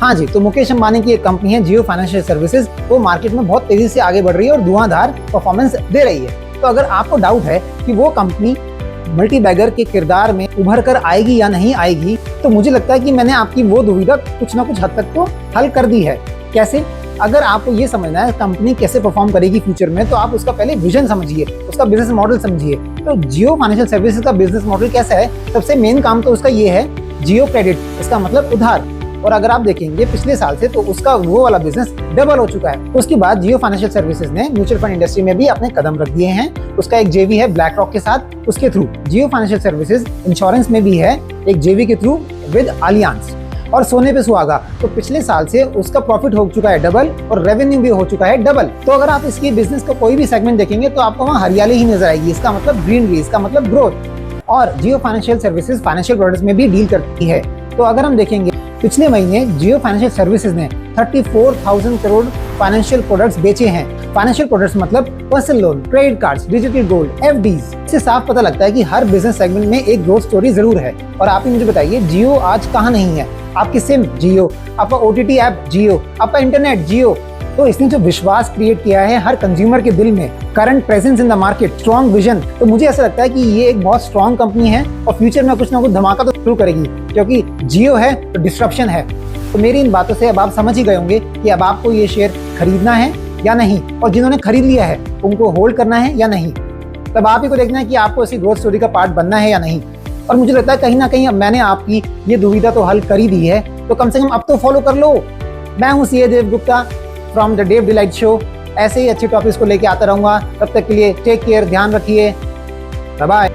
हाँ जी, तो मुकेश अंबानी की एक कंपनी है जियो फाइनेंशियल सर्विसेज, वो मार्केट में बहुत तेजी से आगे बढ़ रही है और धुआंधार परफॉर्मेंस दे रही है। तो अगर आपको डाउट है कि वो कंपनी मल्टी बैगर के किरदार में उभर कर आएगी या नहीं आएगी, तो मुझे लगता है कि मैंने आपकी वो दुविधा कुछ ना कुछ हद तक तो हल कर दी है। कैसे? अगर आपको ये समझना है कंपनी कैसे परफॉर्म करेगी फ्यूचर में, तो आप उसका पहले विजन समझिए, उसका बिजनेस मॉडल समझिए। तो जियो फाइनेंशियल सर्विसेज का बिजनेस मॉडल कैसा है? सबसे मेन काम तो उसका ये है, जियो क्रेडिट, इसका मतलब उधार। और अगर आप देखेंगे पिछले साल से, तो उसका वो वाला बिजनेस डबल हो चुका है। उसके बाद जियो फाइनेंशियल सर्विसेज ने म्यूचुअल फंड इंडस्ट्री में भी अपने कदम रख दिए हैं। उसका एक जेवी है ब्लैक रॉक के साथ, उसके थ्रू जियो फाइनेंशियल सर्विसेज इंश्योरेंस में भी है एक जेवी के थ्रू विद अलियांस। और सोने पे सुहागा, तो पिछले साल से उसका प्रॉफिट हो चुका है डबल और रेवेन्यू भी हो चुका है डबल। तो अगर आप इसकी बिजनेस का कोई भी सेगमेंट देखेंगे तो आपको वहाँ हरियाली ही नजर आएगी। इसका मतलब ग्रीनरी, इसका मतलब ग्रोथ। और जियो फाइनेंशियल सर्विसेज फाइनेंशियल प्रोडक्ट्स में भी डील करती है। तो अगर हम देखेंगे पिछले महीने जियो फाइनेंशियल सर्विसेज ने 34,000 करोड़ फाइनेंशियल प्रोडक्ट्स बेचे हैं। फाइनेंशियल प्रोडक्ट्स मतलब personal loan, credit cards, digital gold, FDs. इससे साफ पता लगता है कि हर बिजनेस सेगमेंट में एक ग्रोथ स्टोरी जरूर है। और आप ही मुझे बताइए, जियो आज कहाँ नहीं है? आपकी सिम जियो, आपका ओटीटी ऐप जियो, आपका इंटरनेट जियो। तो इसने जो विश्वास क्रिएट किया है हर कंज्यूमर के दिल में, current presence in the market, strong vision, तो मुझे ऐसा लगता है कि ये एक बहुत स्ट्रॉन्ग कंपनी है और फ्यूचर में कुछ ना कुछ धमाका तो जरूर करेगी, क्योंकि जियो है तो डिस्ट्रप्शन है। तो मेरी इन बातों से अब आप समझ ही गए होंगे कि अब आपको ये शेयर खरीदना है या नहीं, और जिन्होंने खरीद लिया है उनको होल्ड करना है या नहीं। तब आप ही को देखना है कि आपको इसी ग्रोथ स्टोरी का पार्ट बनना है या नहीं। और मुझे लगता है कहीं ना कहीं अब मैंने आपकी ये दुविधा तो हल कर ही दी है, तो कम से कम अब तो फॉलो कर लो। मैं हूँ CA Dev Gupta from the Dev delight show. ऐसे ही अच्छे टॉपिक्स को लेके आता रहूंगा। तब तक के लिए टेक केयर, ध्यान रखिए, बाय बाय।